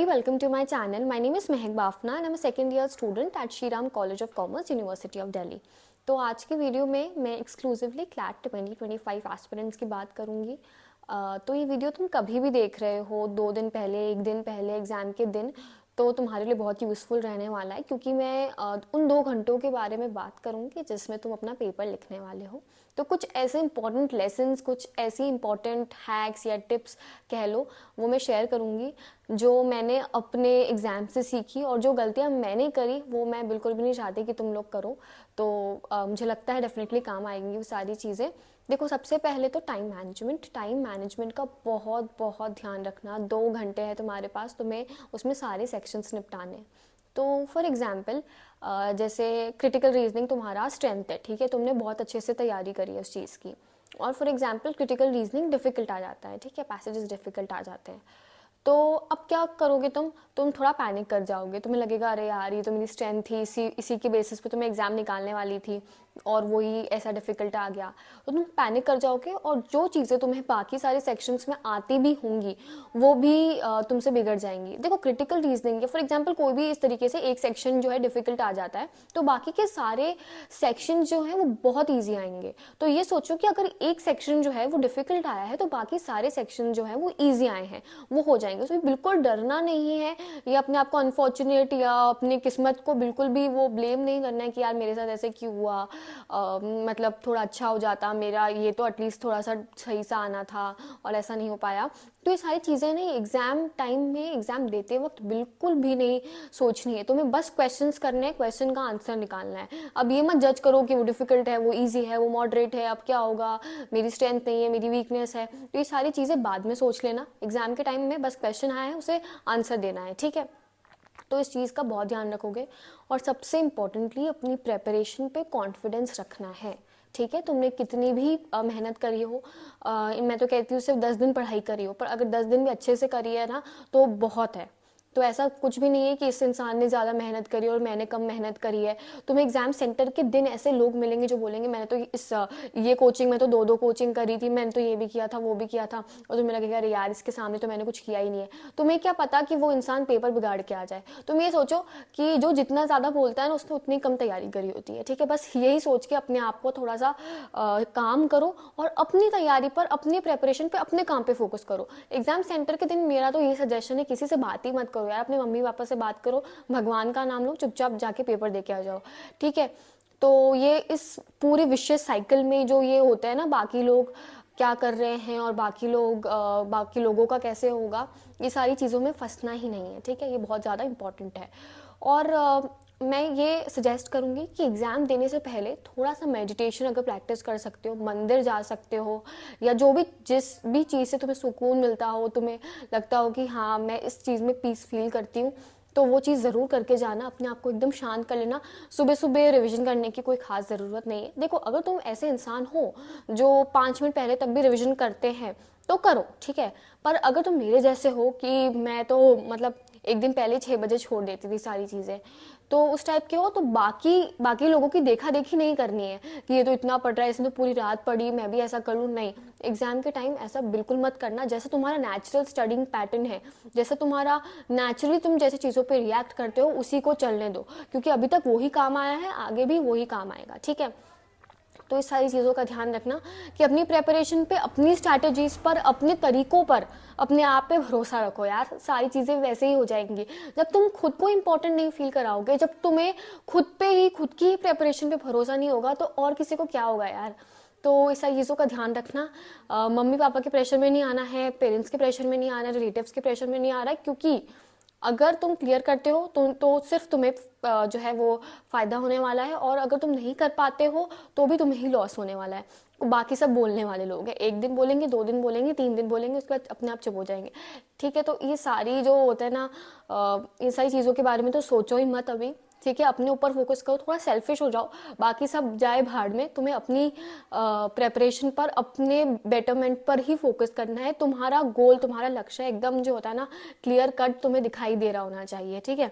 everybody, welcome to my channel. My name is Mehak Bafna and I'm a second year student at Shri Ram College of Commerce, University of Delhi. तो आज की video में मैं exclusively CLAT 2025 aspirants की बात करूंगी। तो ये वीडियो तुम कभी भी देख रहे हो, 2 दिन पहले, 1 दिन पहले एग्ज़ाम के दिन, तो तुम्हारे लिए बहुत यूज़फुल रहने वाला है, क्योंकि मैं उन 2 घंटों के बारे में बात करूंगी जिसमें तुम अपना पेपर लिखने वाले हो। तो कुछ ऐसे इंपॉर्टेंट लेसन्स, कुछ ऐसी इंपॉर्टेंट हैक्स या टिप्स कह लो, वो मैं शेयर करूंगी जो मैंने अपने एग्ज़ाम से सीखी, और जो गलतियां मैंने करी वो मैं बिल्कुल भी नहीं चाहती कि तुम लोग करो। तो मुझे लगता है डेफिनेटली काम आएंगी वो सारी चीज़ें। देखो, सबसे पहले तो टाइम मैनेजमेंट का बहुत बहुत ध्यान रखना। 2 घंटे है तुम्हारे पास, तुम्हें उसमें सारे सेक्शंस निपटाने हैं। तो फॉर एग्जांपल, जैसे क्रिटिकल रीजनिंग तुम्हारा स्ट्रेंथ है, ठीक है, तुमने बहुत अच्छे से तैयारी करी है उस चीज़ की, और for example critical reasoning difficult आ जाता है, ठीक है, पैसेजेस डिफिकल्ट आ जाते हैं। तो अब क्या करोगे तुम थोड़ा पैनिक कर जाओगे। तुम्हें लगेगा अरे यार, ये तो मेरी स्ट्रेंथ थी, इसी इसी के बेसिस पे तुम्हें एग्जाम निकालने वाली थी और वही ऐसा डिफिकल्ट आ गया, तो तुम पैनिक कर जाओगे, और जो चीज़ें तुम्हें बाकी सारे सेक्शंस में आती भी होंगी वो भी तुमसे बिगड़ जाएंगी। देखो, क्रिटिकल रीजनिंग है फॉर एग्जांपल, कोई भी इस तरीके से एक सेक्शन जो है डिफिकल्ट आ जाता है तो बाकी के सारे सेक्शन जो है वो बहुत ईजी आएंगे। तो ये सोचो कि अगर एक सेक्शन जो है वो डिफिकल्ट आया है तो बाकी सारे सेक्शन जो है वो ईजी आए हैं, वो हो जाएंगे। उसमें बिल्कुल डरना नहीं है, या अपने आप को अनफॉर्चुनेट या अपनी किस्मत को बिल्कुल भी वो ब्लेम नहीं करना है कि यार मेरे साथ ऐसे क्यों हुआ, मतलब थोड़ा अच्छा हो जाता मेरा, ये तो एटलीस्ट थोड़ा सा सही सा आना था और ऐसा नहीं हो पाया। तो ये सारी चीज़ें नहीं, एग्जाम टाइम में, एग्जाम देते वक्त बिल्कुल भी नहीं सोचनी है। तुम्हें बस क्वेश्चंस करने हैं, क्वेश्चन का आंसर निकालना है। अब ये मत जज करो कि वो डिफिकल्ट है, वो इजी है, वो मॉडरेट है, अब क्या होगा, मेरी स्ट्रेंथ नहीं है, मेरी वीकनेस है। तो ये सारी चीज़ें बाद में सोच लेना। एग्जाम के टाइम में बस क्वेश्चन आया है, उसे आंसर देना है, ठीक है। तो इस चीज़ का बहुत ध्यान रखोगे, और सबसे इम्पोर्टेंटली अपनी प्रेपरेशन पे कॉन्फिडेंस रखना है, ठीक है। तुमने कितनी भी मेहनत करी हो, मैं तो कहती हूँ सिर्फ 10 दिन पढ़ाई करी हो, पर अगर 10 दिन भी अच्छे से करी है ना तो बहुत है। तो ऐसा कुछ भी नहीं है कि इस इंसान ने ज़्यादा मेहनत करी और मैंने कम मेहनत करी है। तुम्हें एग्जाम सेंटर के दिन ऐसे लोग मिलेंगे जो बोलेंगे मैंने तो ये कोचिंग में तो 2-2 कोचिंग करी थी, मैंने तो ये भी किया था, वो भी किया था, और तुम्हें लगेगा अरे यार, इसके सामने तो मैंने कुछ किया ही नहीं है। तुम्हें क्या पता कि वो इंसान पेपर बिगाड़ के आ जाए। तुम ये सोचो कि जो जितना ज़्यादा बोलता है ना उसने उतनी कम तैयारी करी होती है, ठीक है। बस यही सोच के अपने आप को थोड़ा सा काम करो, और अपनी तैयारी पर, अपनी प्रेपरेशन पे, अपने काम पे फोकस करो। एग्जाम सेंटर के दिन मेरा तो ये सजेशन है, किसी से बात ही मत करो यार, अपने मम्मी पापा से बात करो, भगवान का नाम लो, चुपचाप जाके पेपर दे के आ जाओ, ठीक है। तो ये इस पूरे विशेष साइकिल में जो ये होता है ना, बाकी लोग क्या कर रहे हैं और बाकी लोगों का कैसे होगा, ये सारी चीज़ों में फंसना ही नहीं है, ठीक है। ये बहुत ज़्यादा इंपॉर्टेंट है। और मैं ये सजेस्ट करूँगी कि एग्ज़ाम देने से पहले थोड़ा सा मेडिटेशन अगर प्रैक्टिस कर सकते हो, मंदिर जा सकते हो, या जो भी जिस भी चीज़ से तुम्हें सुकून मिलता हो, तुम्हें लगता हो कि हाँ मैं इस चीज़ में पीस फील करती हूँ, तो वो चीज़ ज़रूर करके जाना, अपने आप को एकदम शांत कर लेना। सुबह सुबह रिवीजन करने की कोई खास ज़रूरत नहीं है। देखो, अगर तुम ऐसे इंसान हो जो 5 मिनट पहले तक भी रिवीजन करते हैं तो करो, ठीक है। पर अगर तुम मेरे जैसे हो कि मैं तो मतलब एक दिन पहले 6 बजे छोड़ देती थी सारी चीज़ें, तो उस टाइप के हो, तो बाकी बाकी लोगों की देखा देखी नहीं करनी है कि ये तो इतना पढ़ रहा है, इसने तो पूरी रात पढ़ी, मैं भी ऐसा कर लूँ। नहीं, एग्जाम के टाइम ऐसा बिल्कुल मत करना। जैसा तुम्हारा नेचुरल स्टडिंग पैटर्न है, जैसा तुम्हारा नेचुरली तुम जैसे चीज़ों पे रिएक्ट करते हो, उसी को चलने दो, क्योंकि अभी तक वही काम आया है, आगे भी वही काम आएगा, ठीक है। तो इस सारी चीज़ों का ध्यान रखना कि अपनी प्रेपरेशन पे, अपनी स्ट्रैटेजीज पर, अपने तरीकों पर, अपने आप पे भरोसा रखो यार, सारी चीज़ें वैसे ही हो जाएंगी। जब तुम खुद को इंपॉर्टेंट नहीं फील कराओगे, जब तुम्हें खुद पे ही, खुद की प्रेपरेशन पे भरोसा नहीं होगा, तो और किसी को क्या होगा यार। तो इस सारी चीज़ों का ध्यान रखना। मम्मी पापा के प्रेशर में नहीं आना है, पेरेंट्स के प्रेशर में नहीं आना है, रिलेटिव्स के प्रेशर में नहीं आ रहा है, क्योंकि अगर तुम क्लियर करते हो तो सिर्फ तुम्हें जो है वो फायदा होने वाला है, और अगर तुम नहीं कर पाते हो तो भी तुम्हें ही लॉस होने वाला है। बाकी सब बोलने वाले लोग हैं, 1 दिन बोलेंगे, 2 दिन बोलेंगे, 3 दिन बोलेंगे, उसके बाद अपने आप चुप हो जाएंगे, ठीक है। तो ये सारी जो होता है ना, इन सारी चीज़ों के बारे में तो सोचो ही मत अभी, ठीक है। अपने ऊपर फोकस करो, थोड़ा सेल्फिश हो जाओ, बाकी सब जाए भाड़ में। तुम्हें अपनी प्रेपरेशन पर, अपने बेटरमेंट पर ही फोकस करना है। तुम्हारा गोल, तुम्हारा लक्ष्य एकदम जो होता है ना क्लियर कट, तुम्हें दिखाई दे रहा होना चाहिए, ठीक है।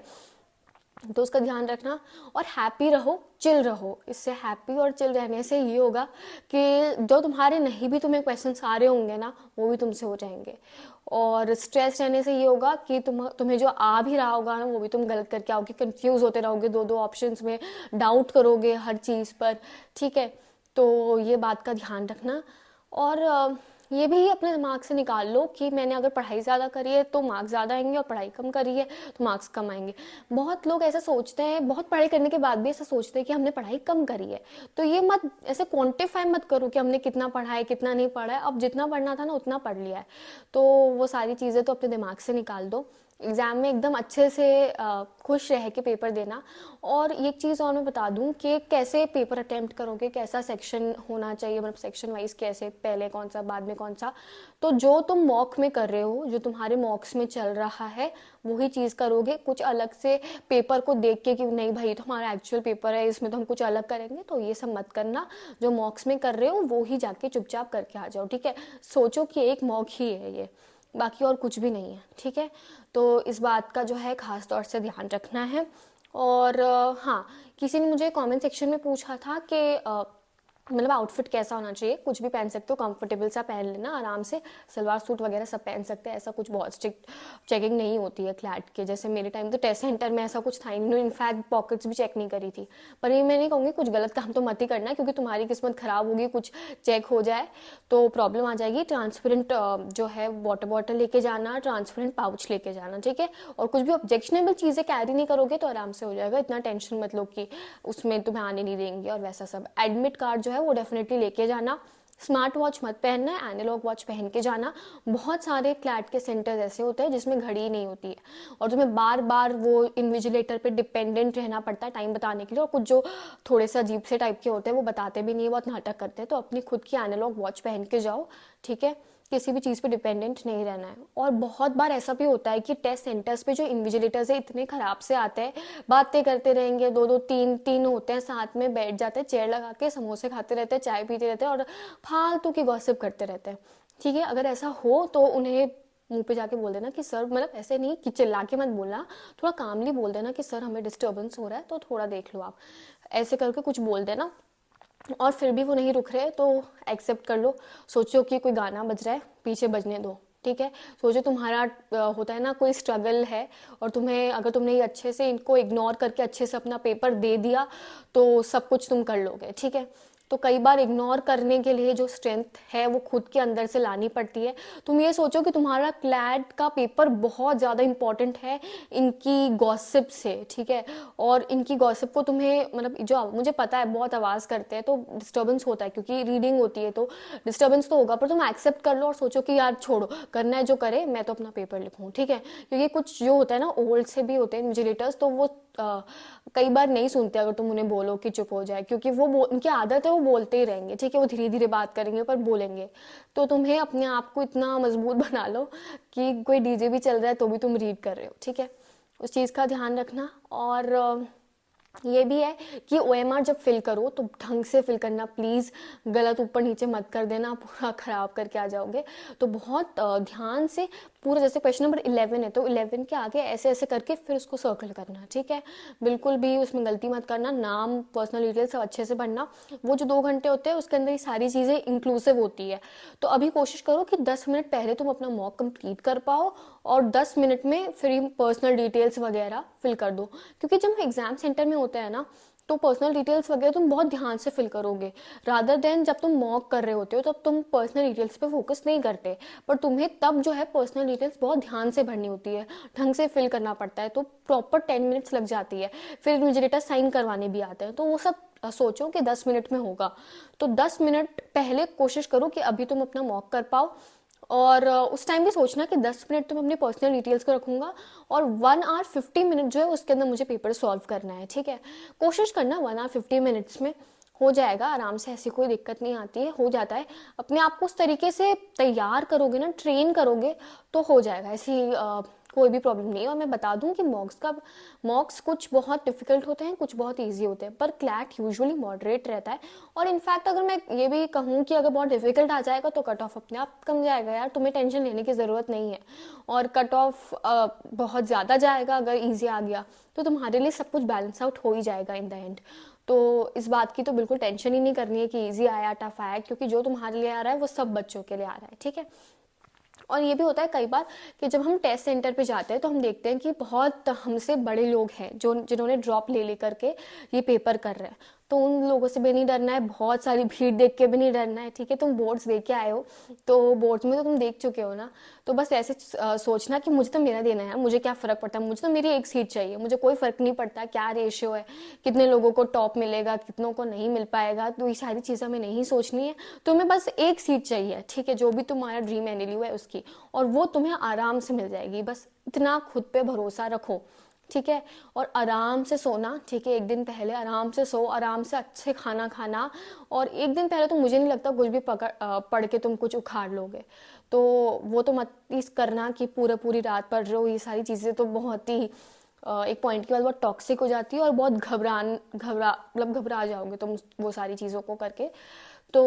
तो उसका ध्यान रखना। और हैप्पी रहो, चिल रहो। इससे हैप्पी और चिल रहने से ये होगा कि जो तुम्हारे नहीं भी तुम्हें क्वेश्चंस आ रहे होंगे ना, वो भी तुमसे हो जाएंगे। और स्ट्रेस रहने से ये होगा कि तुम्हें जो आ भी रहा होगा ना, वो भी तुम गलत करके आओगे, कंफ्यूज होते रहोगे, दो दो ऑप्शंस में डाउट करोगे हर चीज़ पर। ठीक है, तो ये बात का ध्यान रखना। और ये भी अपने दिमाग से निकाल लो कि मैंने अगर पढ़ाई ज़्यादा करी है तो मार्क्स ज़्यादा आएंगे, और पढ़ाई कम करी है तो मार्क्स कम आएंगे। बहुत लोग ऐसा सोचते हैं, बहुत पढ़ाई करने के बाद भी ऐसा सोचते हैं कि हमने पढ़ाई कम करी है। तो ये मत ऐसे क्वांटिफाई मत करो कि हमने कितना पढ़ा है कितना नहीं पढ़ा है। अब जितना पढ़ना था ना उतना पढ़ लिया है, तो वो सारी चीज़ें तो अपने दिमाग से निकाल दो। एग्ज़ाम में एकदम अच्छे से खुश रह के पेपर देना। और एक चीज़ और मैं बता दूं कि कैसे पेपर अटेम्प्ट करोगे, कैसा सेक्शन होना चाहिए, मतलब सेक्शन वाइज कैसे, पहले कौन सा बाद में कौन सा। तो जो तुम मॉक में कर रहे हो, जो तुम्हारे मॉक्स में चल रहा है, वही चीज़ करोगे। कुछ अलग से पेपर को देख के कि नहीं भाई तो हमारा एक्चुअल पेपर है, इसमें तो हम कुछ अलग करेंगे, तो ये सब मत करना। जो मॉक्स में कर रहे हो वो ही जाके चुपचाप करके आ जाओ। ठीक है, सोचो कि एक मॉक ही है ये, बाकी और कुछ भी नहीं है। ठीक है, तो इस बात का जो है खास तौर से ध्यान रखना है। और हाँ, किसी ने मुझे कमेंट सेक्शन में पूछा था कि मतलब आउटफिट कैसा होना चाहिए। कुछ भी पहन सकते हो, कंफर्टेबल सा पहन लेना आराम से, सलवार सूट वगैरह सब पहन सकते हैं। ऐसा कुछ बहुत स्ट्रिक्ट चेकिंग नहीं होती है क्लैट के जैसे। मेरे टाइम तो टेस्ट सेंटर में ऐसा कुछ था ही नहीं, इनफैक्ट पॉकेट्स भी चेक नहीं करी थी। पर ये मैं नहीं कहूँगी कुछ गलत काम तो मत ही करना, क्योंकि तुम्हारी किस्मत खराब होगी, कुछ चेक हो जाए तो प्रॉब्लम आ जाएगी। ट्रांसपेरेंट जो है वाटर बॉटल लेके जाना, ट्रांसपेरेंट पाउच लेके जाना। ठीक है, और कुछ भी ऑब्जेक्शनेबल चीज़ें कैरी नहीं करोगे तो आराम से हो जाएगा। इतना टेंशन मत लो कि उसमें तुम्हें आने नहीं देंगे और वैसा सब। एडमिट कार्ड जो है वो डेफिनेटली लेके जाना। स्मार्ट वॉच मत पहनना है, एनालॉग वॉच पहन के जाना। बहुत सारे क्लैट के सेंटर्स ऐसे होते हैं जिसमें घड़ी नहीं होती है, और तुम्हें बार बार वो इन्विजिलेटर पे डिपेंडेंट रहना पड़ता है टाइम बताने के लिए। और कुछ जो थोड़े से अजीब से टाइप के होते हैं वो बताते भी नहीं है, बहुत नाटक करते हैं। तो अपनी खुद की एनालॉग वॉच पहन के जाओ। ठीक है, किसी भी चीज़ पे डिपेंडेंट नहीं रहना है। और बहुत बार ऐसा भी होता है कि टेस्ट सेंटर्स पे जो इन्विजिलेटर्स है इतने खराब से आते हैं, बातें करते रहेंगे, दो दो तीन तीन होते हैं साथ में, बैठ जाते हैं चेयर लगा के, समोसे खाते रहते हैं, चाय पीते रहते हैं और फालतू की गॉसिप करते रहते हैं। ठीक है, अगर ऐसा हो तो उन्हें मुंह पे जाके बोल देना कि सर, मतलब ऐसे नहीं कि चिल्ला के मत बोलना, थोड़ा कामली बोल देना कि सर हमें डिस्टर्बेंस हो रहा है तो थोड़ा देख लो आप, ऐसे करके कुछ बोल देना। और फिर भी वो नहीं रुक रहे तो एक्सेप्ट कर लो। सोचो कि कोई गाना बज रहा है, पीछे बजने दो। ठीक है, सोचो तुम्हारा होता है ना कोई स्ट्रगल है, और तुम्हें अगर तुमने ये अच्छे से इनको इग्नोर करके अच्छे से अपना पेपर दे दिया तो सब कुछ तुम कर लोगे। ठीक है, तो कई बार इग्नोर करने के लिए जो स्ट्रेंथ है वो खुद के अंदर से लानी पड़ती है। तुम ये सोचो कि तुम्हारा क्लैट का पेपर बहुत ज़्यादा इंपॉर्टेंट है इनकी गॉसिप से। ठीक है, और इनकी गॉसिप को तुम्हें, मतलब जो मुझे पता है बहुत आवाज़ करते हैं तो डिस्टर्बेंस होता है, क्योंकि रीडिंग होती है तो डिस्टर्बेंस तो होगा, पर तुम एक्सेप्ट कर लो और सोचो कि यार छोड़ो, करना है जो करे, मैं तो अपना पेपर लिखूँ। ठीक है, क्योंकि कुछ जो होता है ना ओल्ड से भी होते हैं इन्विजिलेटर्स, तो वो कई बार नहीं सुनते अगर तुम उन्हें बोलो कि चुप हो जाए, क्योंकि वो उनकी आदत है, वो बोलते ही रहेंगे। ठीक है, वो धीरे धीरे बात करेंगे पर बोलेंगे। तो तुम्हें अपने आप को इतना मजबूत बना लो कि कोई डीजे भी चल रहा है तो भी तुम रीड कर रहे हो। ठीक है, उस चीज़ का ध्यान रखना। और ये भी है कि ओएमआर जब फिल करो तो ढंग से फिल करना प्लीज़, गलत ऊपर नीचे मत कर देना, पूरा खराब करके आ जाओगे। तो बहुत ध्यान से पूरा, जैसे क्वेश्चन नंबर 11 है तो 11 के आगे ऐसे ऐसे करके फिर उसको सर्कल करना। ठीक है, बिल्कुल भी उसमें गलती मत करना, नाम पर्सनल डिटेल सब अच्छे से भरना। वो जो 2 घंटे होते हैं उसके अंदर ये सारी चीज़ें इंक्लूसिव होती है। तो अभी कोशिश करो कि 10 मिनट पहले तुम अपना मॉक कंप्लीट कर पाओ, और 10 मिनट में फिर पर्सनल डिटेल्स वगैरह फिल कर दो। क्योंकि जब हम एग्जाम सेंटर में होते हैं ना, तो पर्सनल डिटेल्स वगैरह तुम बहुत ध्यान से फिल करोगे, रादर देन जब तुम मॉक कर रहे होते हो तब तुम पर्सनल डिटेल्स पे फोकस नहीं करते। पर तुम्हें तब जो है पर्सनल डिटेल्स बहुत ध्यान से भरनी होती है, ढंग से फिल करना पड़ता है, तो प्रॉपर 10 मिनट्स लग जाती है। फिर इन्विजिलेटर साइन करवाने भी आते हैं, तो वो सब सोचो कि 10 मिनट में होगा। तो 10 मिनट पहले कोशिश करो कि अभी तुम अपना मॉक कर पाओ। और उस टाइम भी सोचना कि 10 मिनट तो मैं अपने पर्सनल डिटेल्स को रखूंगा, और 1 आवर 50 मिनट जो है उसके अंदर मुझे पेपर सॉल्व करना है। ठीक है, कोशिश करना 1 आवर 50 मिनट्स में हो जाएगा आराम से, ऐसी कोई दिक्कत नहीं आती है, हो जाता है। अपने आप को उस तरीके से तैयार करोगे ना, ट्रेन करोगे तो हो जाएगा। ऐसी कोई भी प्रॉब्लम नहीं है। और मैं बता दूं कि मॉक्स कुछ बहुत डिफिकल्ट होते हैं, कुछ बहुत इजी होते हैं, पर क्लैट यूजुअली मॉडरेट रहता है। और इनफैक्ट अगर मैं ये भी कहूँ कि अगर बहुत डिफिकल्ट आ जाएगा तो कट ऑफ अपने आप कम जाएगा यार, तुम्हें टेंशन लेने की ज़रूरत नहीं है। और कट ऑफ बहुत ज़्यादा जाएगा अगर ईजी आ गया तो तुम्हारे लिए सब कुछ बैलेंस आउट हो ही जाएगा इन द एंड। तो इस बात की तो बिल्कुल टेंशन ही नहीं करनी है कि इजी आया टफ आया, क्योंकि जो तुम्हारे लिए आ रहा है वो सब बच्चों के लिए आ रहा है, ठीक है। और ये भी होता है कई बार कि जब हम टेस्ट सेंटर पे जाते हैं तो हम देखते हैं कि बहुत हमसे बड़े लोग हैं जो जिन्होंने ड्रॉप ले लेकर के ये पेपर कर रहे हैं, तो उन लोगों से भी नहीं डरना है, बहुत सारी भीड़ देख के भी नहीं डरना है, ठीक है। तुम बोर्ड्स दे के आए हो तो बोर्ड्स में तो तुम देख चुके हो ना, तो बस ऐसे सोचना कि मुझे तो मेरा देना है, मुझे क्या फ़र्क पड़ता है, मुझे तो मेरी एक सीट चाहिए, मुझे कोई फ़र्क नहीं पड़ता क्या रेशियो है, कितने लोगों को टॉप मिलेगा, कितनों को नहीं मिल पाएगा, तो ये सारी चीज़ें हमें नहीं सोचनी है। तुम्हें बस एक सीट चाहिए, ठीक है, जो भी तुम्हारा ड्रीम एनएलयू है उसकी, और वो तुम्हें आराम से मिल जाएगी। बस इतना खुद पे भरोसा रखो, ठीक है। और आराम से सोना, ठीक है, एक दिन पहले आराम से सो, आराम से अच्छे खाना खाना, और एक दिन पहले तो मुझे नहीं लगता कुछ भी पढ़ के तुम कुछ उखाड़ लोगे, तो वो तो मत इस करना कि पूरी रात पढ़ रहे हो। ये सारी चीज़ें तो बहुत ही एक पॉइंट के बाद बहुत टॉक्सिक हो जाती है और बहुत घबरा जाओगे तुम वो सारी चीज़ों को करके। तो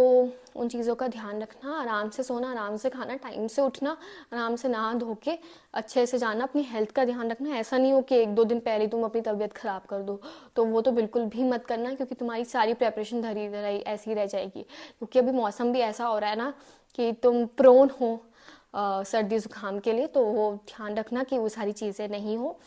उन चीज़ों का ध्यान रखना, आराम से सोना, आराम से खाना, टाइम से उठना, आराम से नहा धो के अच्छे से जाना, अपनी हेल्थ का ध्यान रखना। ऐसा नहीं हो कि 1-2 दिन पहले तुम अपनी तबीयत खराब कर दो, तो वो तो बिल्कुल भी मत करना, क्योंकि तुम्हारी सारी प्रेपरेशन धरी रही ऐसी रह जाएगी। क्योंकि अभी मौसम भी ऐसा हो रहा है ना कि तुम प्रोन हो सर्दी जुकाम के लिए, तो वो ध्यान रखना कि वो सारी चीज़ें नहीं हो।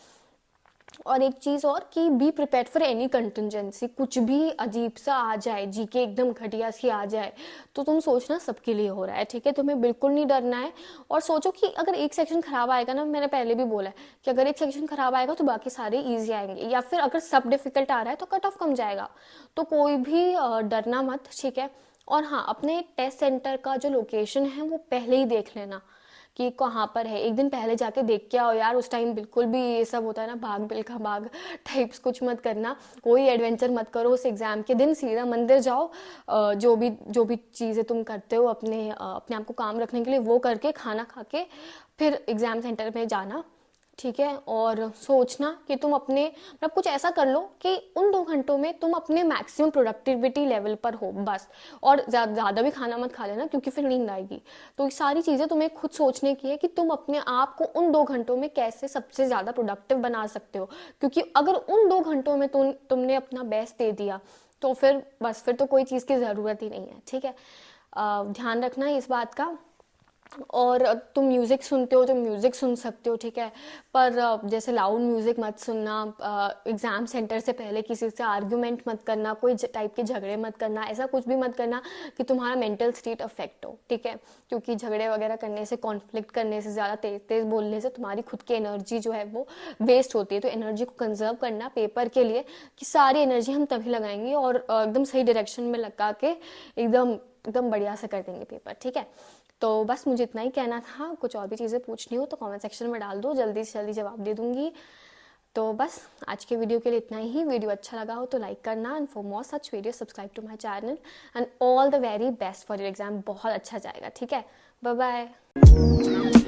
और एक चीज़ और कि be prepared for any contingency, कुछ भी अजीब सा आ जाए, जीके एकदम घटिया सी आ जाए, तो तुम सोचना सबके लिए हो रहा है, ठीक है, तुम्हें बिल्कुल नहीं डरना है। और सोचो कि अगर एक सेक्शन खराब आएगा ना, मैंने पहले भी बोला है कि अगर एक सेक्शन खराब आएगा तो बाकी सारे ईजी आएंगे, या फिर अगर सब डिफिकल्ट आ रहा है तो कट ऑफ कम जाएगा। तो कोई भी डरना मत, ठीक है। और हाँ, अपने टेस्ट सेंटर का जो लोकेशन है वो पहले ही देख लेना कि कहाँ पर है, एक दिन पहले जाके देख के आओ यार। उस टाइम बिल्कुल भी ये सब होता है ना, भाग बिल्खा भाग टाइप्स कुछ मत करना, कोई एडवेंचर मत करो उस एग्जाम के दिन, सीधा मंदिर जाओ। जो भी चीज़ें तुम करते हो अपने आप को काम रखने के लिए, वो करके खाना खा के फिर एग्जाम सेंटर में जाना, ठीक है। और सोचना कि तुम अपने मतलब कुछ ऐसा कर लो कि उन 2 घंटों में तुम अपने मैक्सिमम प्रोडक्टिविटी लेवल पर हो बस। और ज़्यादा भी खाना मत खा लेना, क्योंकि फिर नींद आएगी। तो ये सारी चीज़ें तुम्हें खुद सोचने की है कि तुम अपने आप को उन 2 घंटों में कैसे सबसे ज़्यादा प्रोडक्टिव बना सकते हो, क्योंकि अगर उन 2 घंटों में तुमने अपना बेस्ट दे दिया तो फिर बस, फिर तो कोई चीज़ की ज़रूरत ही नहीं है, ठीक है। ध्यान रखना इस बात का। और तुम म्यूज़िक सुनते हो तो म्यूज़िक सुन सकते हो, ठीक है, पर जैसे लाउड म्यूज़िक मत सुनना। एग्ज़ाम सेंटर से पहले किसी से आर्ग्यूमेंट मत करना, कोई टाइप के झगड़े मत करना, ऐसा कुछ भी मत करना कि तुम्हारा मेंटल स्टेट अफेक्ट हो, ठीक है। क्योंकि झगड़े वगैरह करने से, कॉन्फ्लिक्ट करने से, ज़्यादा तेज तेज बोलने से तुम्हारी खुद की एनर्जी जो है वो वेस्ट होती है। तो एनर्जी को कंजर्व करना पेपर के लिए, कि सारी एनर्जी हम तभी लगाएंगे और एकदम सही डायरेक्शन में लगा के एकदम एकदम बढ़िया से कर देंगे पेपर, ठीक है। तो बस मुझे इतना ही कहना था। कुछ और भी चीज़ें पूछनी हो तो कमेंट सेक्शन में डाल दो, जल्दी से जल्दी जवाब दे दूंगी। तो बस आज के वीडियो के लिए इतना ही। वीडियो अच्छा लगा हो तो लाइक करना, and for more such video subscribe to my channel, and all the very best for your exam. बहुत अच्छा जाएगा, ठीक है। Bye bye.